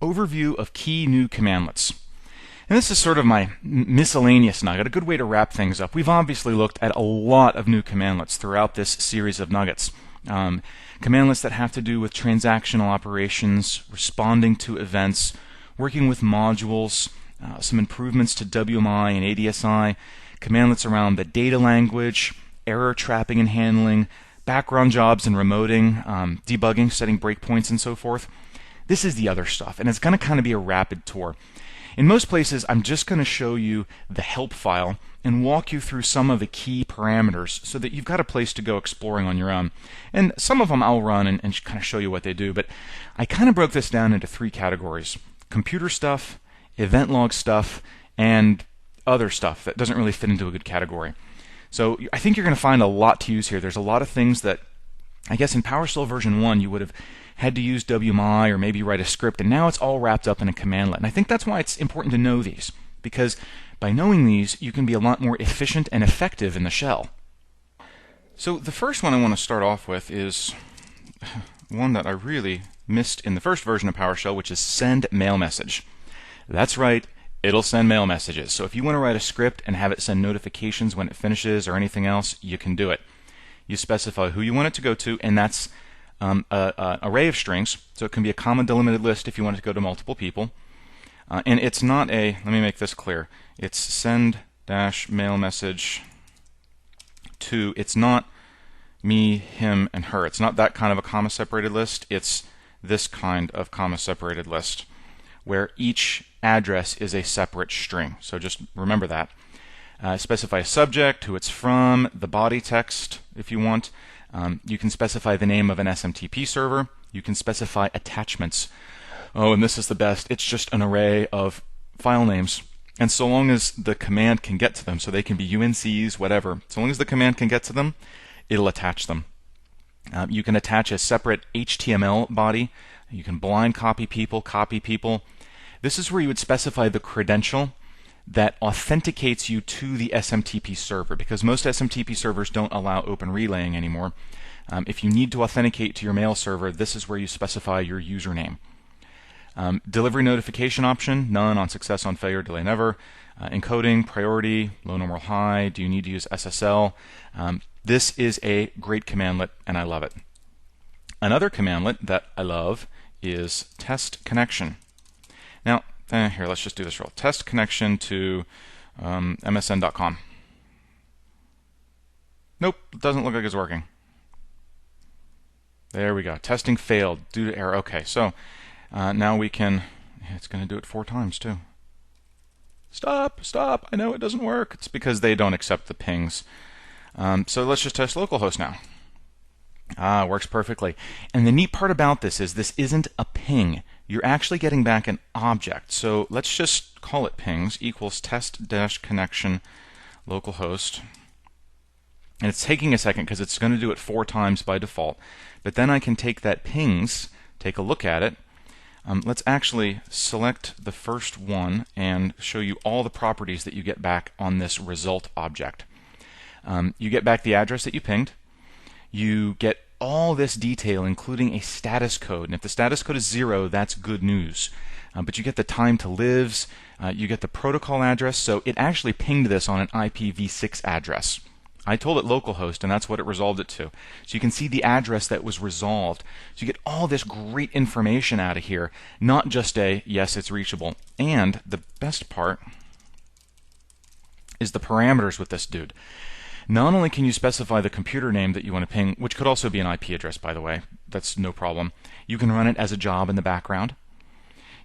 overview of key new commandlets. And this is sort of my miscellaneous nugget, a good way to wrap things up. We've obviously looked at a lot of new commandlets throughout this series of nuggets. Commandlets that have to do with transactional operations, responding to events, working with modules, some improvements to WMI and ADSI, commandlets around the data language, error trapping and handling, background jobs and remoting, debugging, setting breakpoints, and so forth. This is the other stuff, and it's going to kind of be a rapid tour. In most places, I'm just going to show you the help file and walk you through some of the key parameters so that you've got a place to go exploring on your own. And some of them I'll run and kind of show you what they do, but I kind of broke this down into three categories: computer stuff, event log stuff, and other stuff that doesn't really fit into a good category. So I think you're going to find a lot to use here. There's a lot of things that I guess in PowerShell version 1 you would have had to use WMI or maybe write a script, and now it's all wrapped up in a commandlet. And I think that's why it's important to know these, because by knowing these you can be a lot more efficient and effective in the shell. So the first one I want to start off with is one that I really missed in the first version of PowerShell, which is send mail message. That's right, it'll send mail messages. So if you want to write a script and have it send notifications when it finishes or anything else, you can do it. You specify who you want it to go to, and that's an array of strings, so it can be a comma delimited list if you want it to go to multiple people. And it's not a, let me make this clear, it's send dash mail message to, it's not me, him, and her. It's not that kind of a comma separated list, it's this kind of comma separated list where each address is a separate string. So just remember that. Specify a subject, who it's from, the body text if you want. You can specify the name of an SMTP server. You can specify attachments. Oh, and this is the best. It's just an array of file names. And so long as the command can get to them, so they can be UNCs, whatever, so long as the command can get to them, it'll attach them. You can attach a separate HTML body. You can blind copy people, copy people. This is where you would specify the credential that authenticates you to the SMTP server, because most SMTP servers don't allow open relaying anymore. If you need to authenticate to your mail server, this is where you specify your username. Delivery notification option, none, on success, on failure, delay never. Encoding, priority, low, normal, high. Do you need to use SSL? This is a great commandlet, and I love it. Another commandlet that I love is test connection. Now, here, let's just do this real. Test connection to msn.com. Nope, it doesn't look like it's working. There we go. Testing failed due to error. Okay, so now we can, it's going to do it 4 times too. Stop, stop, I know it doesn't work. It's because they don't accept the pings. So let's just test localhost now. Works perfectly. And the neat part about this is this isn't a ping. You're actually getting back an object. So let's just call it pings equals test-connection localhost. And it's taking a second because it's going to do it 4 times by default. But then I can take that pings, take a look at it. Let's actually select the first one and show you all the properties that you get back on this result object. You get back the address that you pinged. You get all this detail, including a status code. And if the status code is 0, that's good news. But you get the time to lives, you get the protocol address, so it actually pinged this on an IPv6 address. I told it localhost, and that's what it resolved it to. So you can see the address that was resolved. So you get all this great information out of here, not just a, yes, it's reachable. And the best part is the parameters with this dude. Not only can you specify the computer name that you want to ping, which could also be an IP address, by the way, that's no problem. You can run it as a job in the background.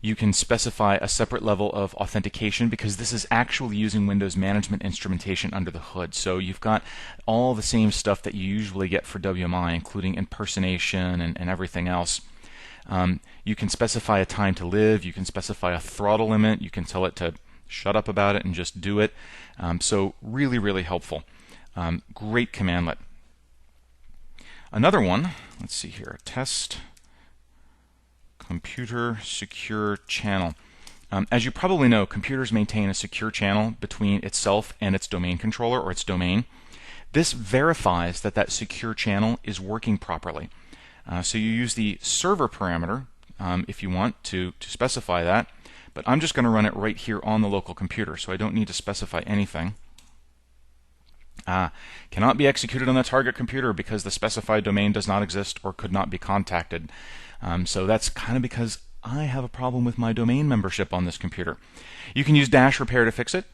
You can specify a separate level of authentication, because this is actually using Windows management instrumentation under the hood. So you've got all the same stuff that you usually get for WMI, including impersonation and everything else. You can specify a time to live. You can specify a throttle limit. You can tell it to shut up about it and just do it. So really, really helpful. Great commandlet. Another one, let's see here, test computer secure channel. As you probably know, computers maintain a secure channel between itself and its domain controller or its domain. This verifies that that secure channel is working properly. So you use the server parameter if you want to specify that, but I'm just going to run it right here on the local computer, so I don't need to specify anything. Cannot be executed on the target computer because the specified domain does not exist or could not be contacted. So that's kind of because I have a problem with my domain membership on this computer. You can use -repair to fix it.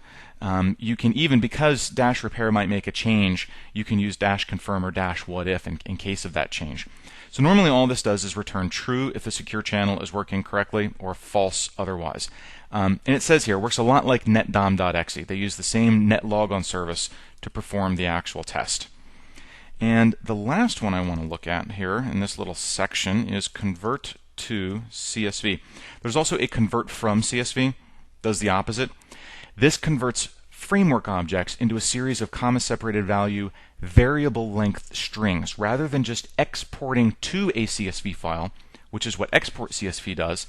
You can even, because -repair might make a change, you can use -confirm or -whatif in case of that change. So normally all this does is return true if the secure channel is working correctly or false otherwise. And it says here, it works a lot like netdom.exe. They use the same netlogon service to perform the actual test. And the last one I want to look at here in this little section is convert to CSV. There's also a convert from CSV, does the opposite. This converts framework objects into a series of comma-separated value variable length strings rather than just exporting to a CSV file, which is what export CSV does.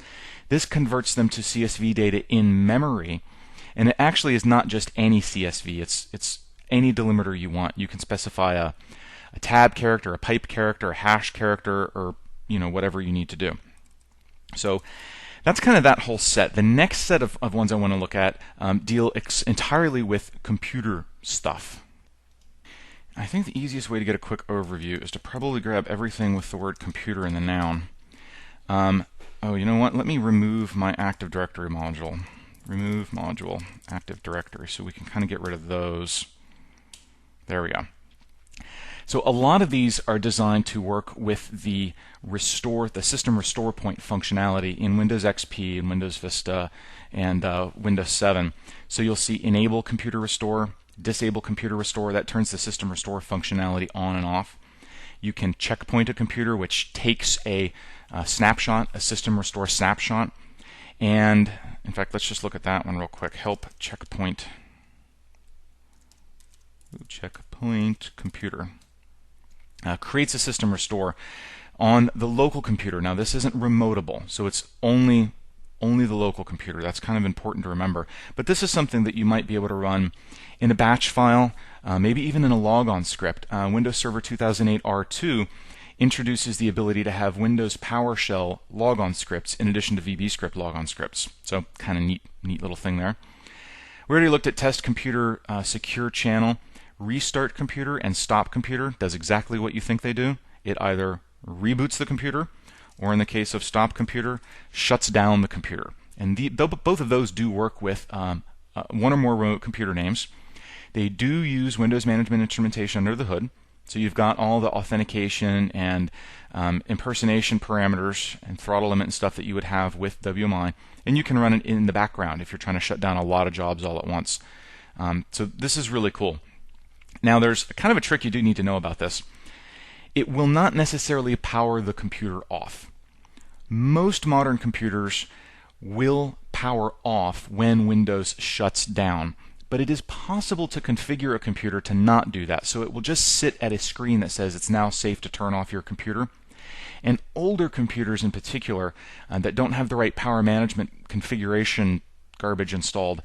This converts them to CSV data in memory, and it actually is not just any CSV. It's any delimiter you want. You can specify a tab character, a pipe character, a hash character, or whatever you need to do. So that's kind of that whole set. The next set of ones I want to look at deal entirely with computer stuff. I think the easiest way to get a quick overview is to probably grab everything with the word computer in the noun. Oh, you know what? Let me remove my Active Directory module. Remove module, Active Directory, so we can kind of get rid of those. There we go. So a lot of these are designed to work with the system restore point functionality in Windows XP and Windows Vista and Windows 7. So you'll see enable computer restore, disable computer restore. That turns the system restore functionality on and off. You can checkpoint a computer, which takes a snapshot, a system restore snapshot. And in fact, let's just look at that one real quick. Help checkpoint. Checkpoint computer. Creates a system restore on the local computer. Now this isn't remotable, so it's only the local computer. That's kind of important to remember. But this is something that you might be able to run in a batch file, maybe even in a logon script. Windows Server 2008 R2 introduces the ability to have Windows PowerShell logon scripts in addition to VBScript logon scripts. So kind of neat little thing there. We already looked at test computer secure channel. Restart computer and stop computer does exactly what you think they do. It either reboots the computer, or in the case of stop computer, shuts down the computer. And both of those do work with one or more remote computer names. They do use Windows Management Instrumentation under the hood. So you've got all the authentication and impersonation parameters and throttle limit and stuff that you would have with WMI. And you can run it in the background if you're trying to shut down a lot of jobs all at once. So this is really cool. Now there's kind of a trick you do need to know about this. It will not necessarily power the computer off. Most modern computers will power off when Windows shuts down, but it is possible to configure a computer to not do that. So it will just sit at a screen that says it's now safe to turn off your computer. And older computers in particular that don't have the right power management configuration garbage installed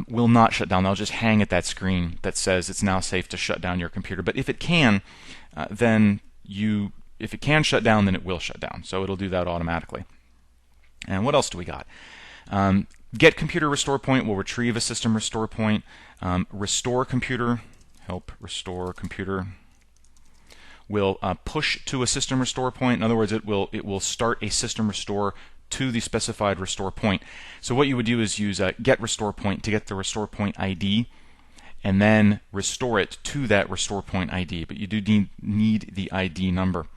will not shut down. They'll just hang at that screen that says it's now safe to shut down your computer. But if it can, if it can shut down, then it will shut down. So it'll do that automatically. And what else do we got? Get computer restore point will retrieve a system restore point. Restore computer, help restore computer, will push to a system restore point. In other words, it will start a system restore to the specified restore point. So what you would do is use get restore point to get the restore point ID, and then restore it to that restore point ID. But you do need the ID number.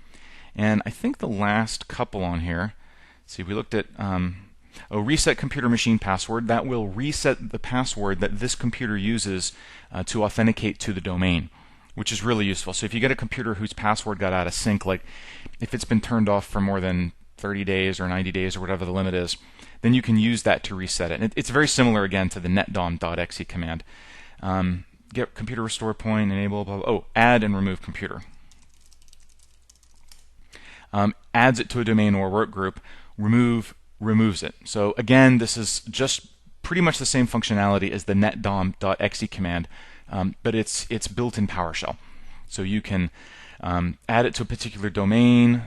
And I think the last couple on here, let's see, we looked at reset computer machine password. That will reset the password that this computer uses to authenticate to the domain, which is really useful. So if you get a computer whose password got out of sync, like if it's been turned off for more than 30 days or 90 days or whatever the limit is, then you can use that to reset it. And it's very similar again to the netdom.exe command. Get computer restore point, enable, blah, blah, oh, add and remove computer. Adds it to a domain or work group, removes it. So again, this is just pretty much the same functionality as the netdom.exe command, but it's built in PowerShell. So you can add it to a particular domain,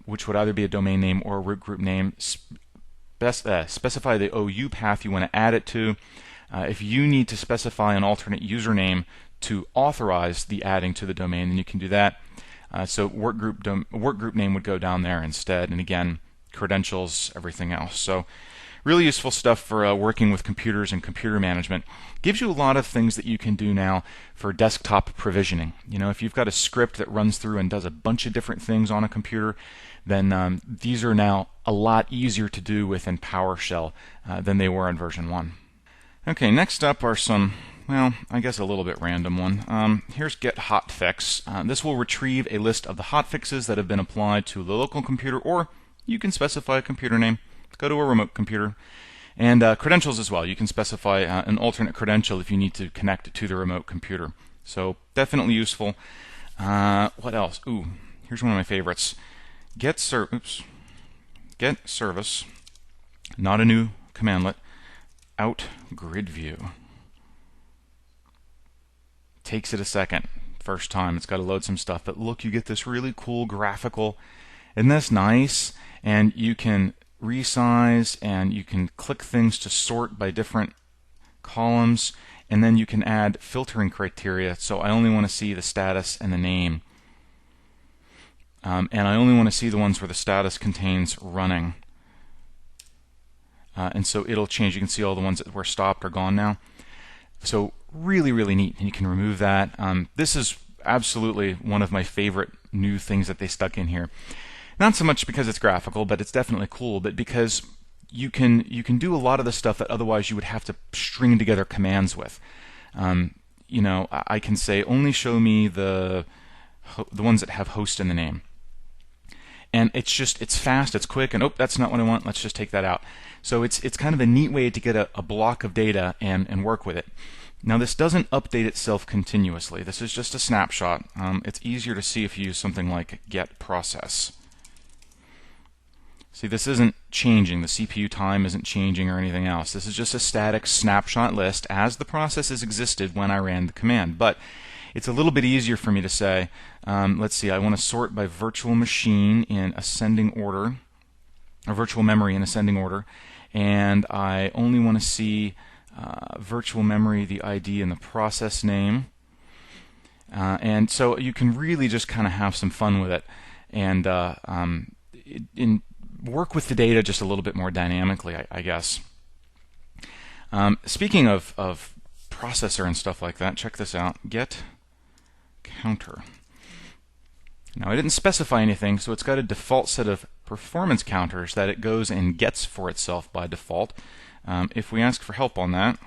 which would either be a domain name or a root group name. Specify the OU path you want to add it to. If you need to specify an alternate username to authorize the adding to the domain, then you can do that. So workgroup name would go down there instead, and again, credentials, everything else. So really useful stuff for working with computers and computer management. Gives you a lot of things that you can do now for desktop provisioning. You know, if you've got a script that runs through and does a bunch of different things on a computer, then these are now a lot easier to do within PowerShell than they were in version 1. Okay, next up are some, well, I guess a little bit random one. Here's get hotfix. This will retrieve a list of the hotfixes that have been applied to the local computer, or you can specify a computer name. Go to a remote computer. And credentials as well. You can specify an alternate credential if you need to connect it to the remote computer. So definitely useful. What else? Ooh, here's one of my favorites. Get service, not a new commandlet, out grid view. Takes it a second. First time, it's got to load some stuff. But look, you get this really cool graphical. Isn't this nice? And you can resize, and you can click things to sort by different columns, and then you can add filtering criteria. So I only want to see the status and the name, and I only want to see the ones where the status contains running, and so it'll change. You can see all the ones that were stopped are gone now. So really, really neat, and you can remove that. This is absolutely one of my favorite new things that they stuck in here. Not so much because it's graphical, but it's definitely cool, but because you can do a lot of the stuff that otherwise you would have to string together commands with. You know, I can say only show me the ones that have host in the name. And it's fast, it's quick, and oh, that's not what I want, let's just take that out. So it's kind of a neat way to get a block of data and work with it. Now this doesn't update itself continuously. This is just a snapshot. It's easier to see if you use something like get process. See, this isn't changing. The CPU time isn't changing or anything else. This is just a static snapshot list as the processes existed when I ran the command. But it's a little bit easier for me to say, let's see, I want to sort by virtual machine in ascending order, or virtual memory in ascending order, and I only want to see virtual memory, the ID, and the process name. And so you can really just kind of have some fun with it, and work with the data just a little bit more dynamically, I guess. Speaking of processor and stuff like that, check this out. Get counter. Now I didn't specify anything, so it's got a default set of performance counters that it goes and gets for itself by default. If we ask for help on that,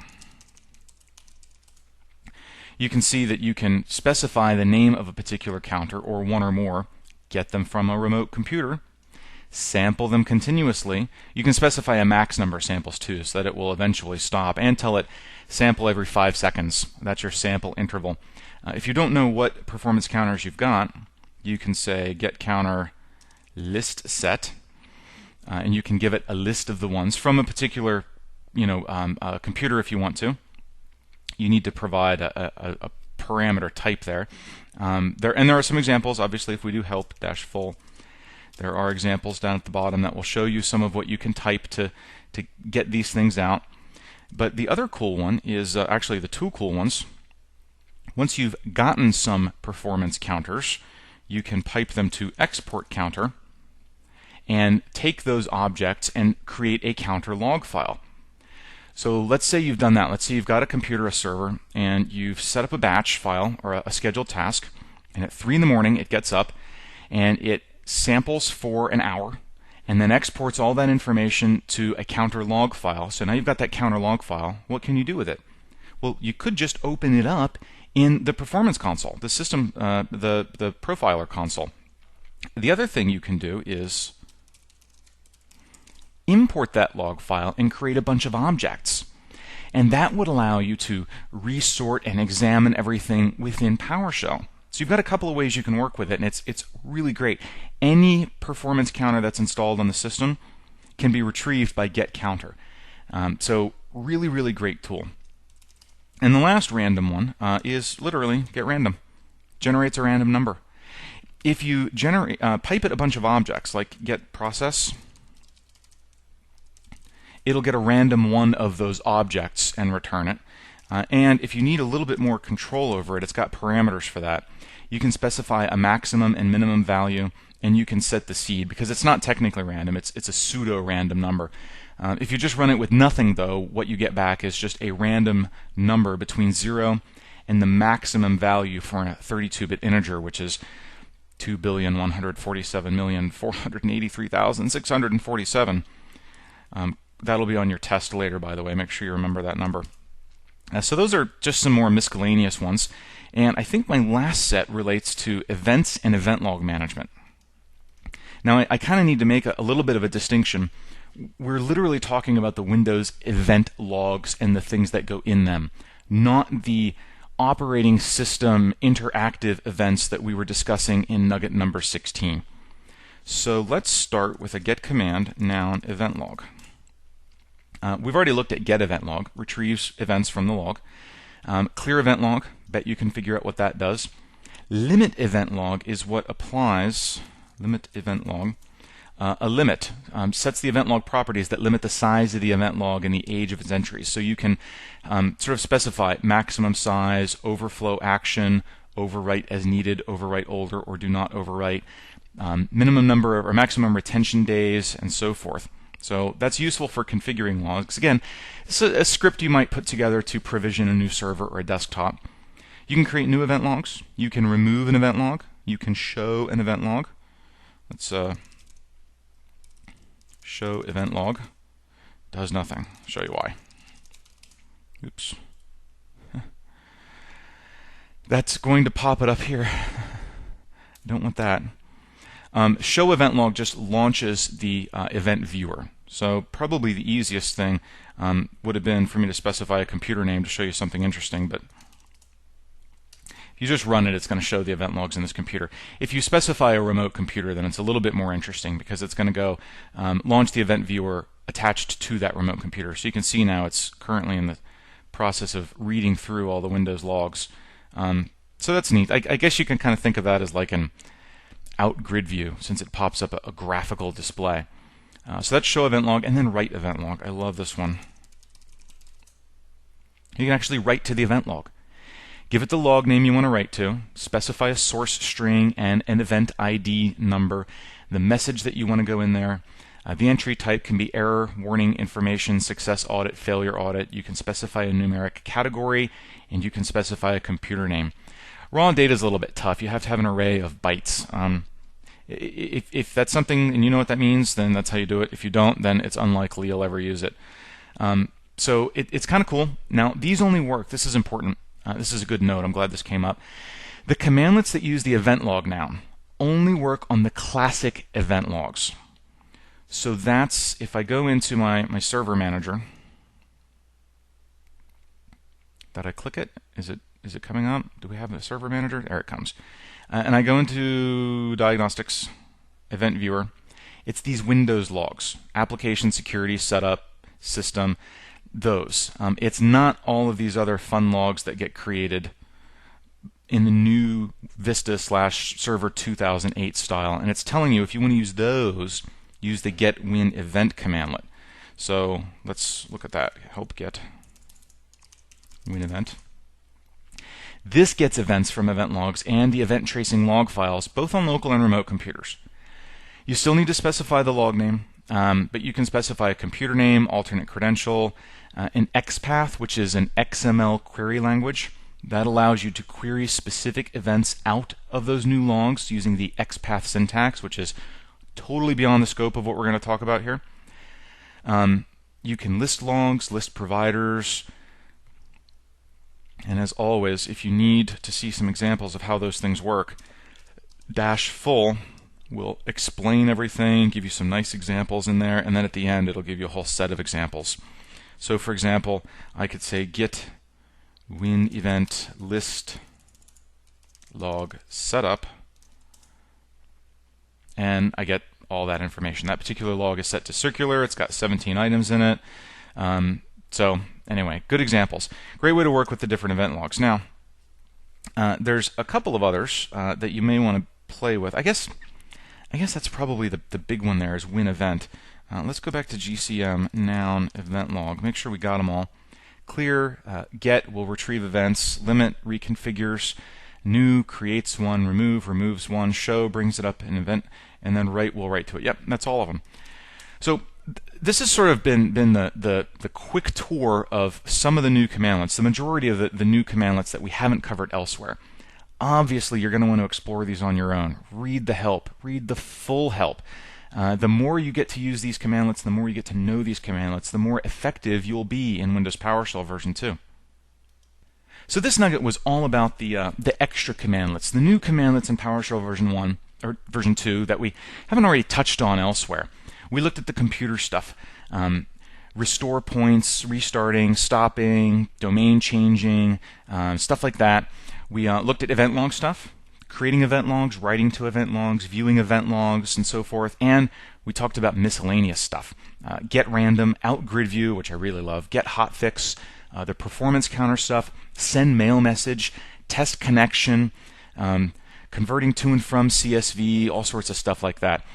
you can see that you can specify the name of a particular counter or one or more, get them from a remote computer, sample them continuously. You can specify a max number of samples too, so that it will eventually stop, and tell it sample every 5 seconds. That's your sample interval. If you don't know what performance counters you've got, you can say get counter list set, and you can give it a list of the ones from a particular computer if you want to. You need to provide a parameter type there. There are some examples. Obviously, if we do help -full, there are examples down at the bottom that will show you some of what you can type to get these things out. But the other cool one is actually the two cool ones. Once you've gotten some performance counters, you can pipe them to export counter and take those objects and create a counter log file. So let's say you've done that. Let's say you've got a computer, a server, and you've set up a batch file or a scheduled task, and at 3 in the morning it gets up and it samples for an hour and then exports all that information to a counter log file. So now you've got that counter log file. What can you do with it? Well, you could just open it up in the performance console, the system, the profiler console. The other thing you can do is import that log file and create a bunch of objects. And that would allow you to resort and examine everything within PowerShell. So you've got a couple of ways you can work with it, and it's really great. Any performance counter that's installed on the system can be retrieved by get counter. So really, really great tool. And the last random one is literally get random. Generates a random number. if you pipe it a bunch of objects like get process, it'll get a random one of those objects and return it. And if you need a little bit more control over it, it's got parameters for that. You can specify a maximum and minimum value, and you can set the seed, because it's not technically random, it's a pseudo-random number. If you just run it with nothing, though, what you get back is just a random number between 0 and the maximum value for a 32-bit integer, which is 2,147,483,647. That'll be on your test later, by the way. Make sure you remember that number. So those are just some more miscellaneous ones. And I think my last set relates to events and event log management. Now, I kind of need to make a little bit of a distinction. We're literally talking about the Windows event logs and the things that go in them, not the operating system interactive events that we were discussing in nugget number 16. So let's start with a get command noun event log. We've already looked at get-eventlog, retrieves events from the log. Clear event log, bet you can figure out what that does. Limit event log is what applies, limit event log, a limit, sets the event log properties that limit the size of the event log and the age of its entries. So you can sort of specify maximum size, overflow action, overwrite as needed, overwrite older, or do not overwrite, minimum number or maximum retention days, and so forth. So that's useful for configuring logs. Again, it's a script you might put together to provision a new server or a desktop. You can create new event logs. You can remove an event log. You can show an event log. Let's show event log. Does nothing. I'll show you why. Oops. That's going to pop it up here. Don't want that. Show event log just launches the event viewer. So probably the easiest thing would have been for me to specify a computer name to show you something interesting, but if you just run it, it's going to show the event logs in this computer. If you specify a remote computer, then it's a little bit more interesting, because it's going to go launch the event viewer attached to that remote computer. So you can see now it's currently in the process of reading through all the Windows logs. So that's neat. I guess you can kind of think of that as like an out grid view, since it pops up a graphical display. So that's show event log, and then write event log. I love this one. You can actually write to the event log. Give it the log name you want to write to, specify a source string and an event ID number, the message that you want to go in there. The entry type can be error, warning, information, success audit, failure audit. You can specify a numeric category, and you can specify a computer name. Raw data is a little bit tough. You have to have an array of bytes. If that's something and you know what that means, then that's how you do it. If you don't, then it's unlikely you'll ever use it. So it's kind of cool. Now, these only work. This is important. This is a good note. I'm glad this came up. The commandlets that use the event log noun only work on the classic event logs. So that's, if I go into my server manager, did I click it? Is it coming up? Do we have a server manager? There it comes. And I go into Diagnostics, Event Viewer. It's these Windows logs, Application Security, Setup, System, those. It's not all of these other fun logs that get created in the new Vista/Server 2008 style. And it's telling you if you want to use those, use the get win event commandlet. So let's look at that. Help get win event. This gets events from event logs and the event tracing log files, both on local and remote computers. You still need to specify the log name, but you can specify a computer name, alternate credential, an XPath, which is an XML query language. That allows you to query specific events out of those new logs using the XPath syntax, which is totally beyond the scope of what we're going to talk about here. You can list logs, list providers, and as always, if you need to see some examples of how those things work, -full will explain everything, give you some nice examples in there, and then at the end it'll give you a whole set of examples. So for example, I could say get win event list log setup, and I get all that information. That particular log is set to circular. It's got 17 items in it. So anyway, good examples. Great way to work with the different event logs. Now, there's a couple of others that you may want to play with. I guess that's probably the big one there is win event. Let's go back to GCM noun event log. Make sure we got them all. Clear, get will retrieve events, limit reconfigures, new creates one, remove removes one, show brings it up in event, and then write will write to it. Yep, that's all of them. So this has sort of been the quick tour of some of the new commandlets, the majority of the new commandlets that we haven't covered elsewhere. Obviously, you're going to want to explore these on your own. Read the help. Read the full help. The more you get to use these commandlets, the more you get to know these commandlets, the more effective you'll be in Windows PowerShell version 2. So this nugget was all about the extra commandlets, the new commandlets in PowerShell version 1 or version 2 that we haven't already touched on elsewhere. We looked at the computer stuff, restore points, restarting, stopping, domain changing, stuff like that. We looked at event log stuff, creating event logs, writing to event logs, viewing event logs, and so forth. And we talked about miscellaneous stuff. Get random, out grid view, which I really love, get hotfix, the performance counter stuff, send mail message, test connection, converting to and from CSV, all sorts of stuff like that.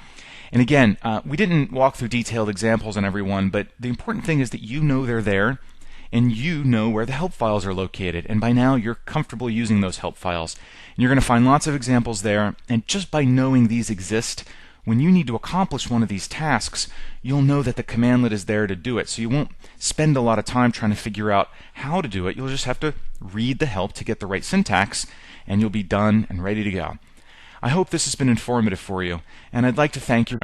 And again, we didn't walk through detailed examples on every one, but the important thing is that you know they're there, and you know where the help files are located. And by now, you're comfortable using those help files. And you're going to find lots of examples there, and just by knowing these exist, when you need to accomplish one of these tasks, you'll know that the commandlet is there to do it. So you won't spend a lot of time trying to figure out how to do it. You'll just have to read the help to get the right syntax, and you'll be done and ready to go. I hope this has been informative for you, and I'd like to thank you.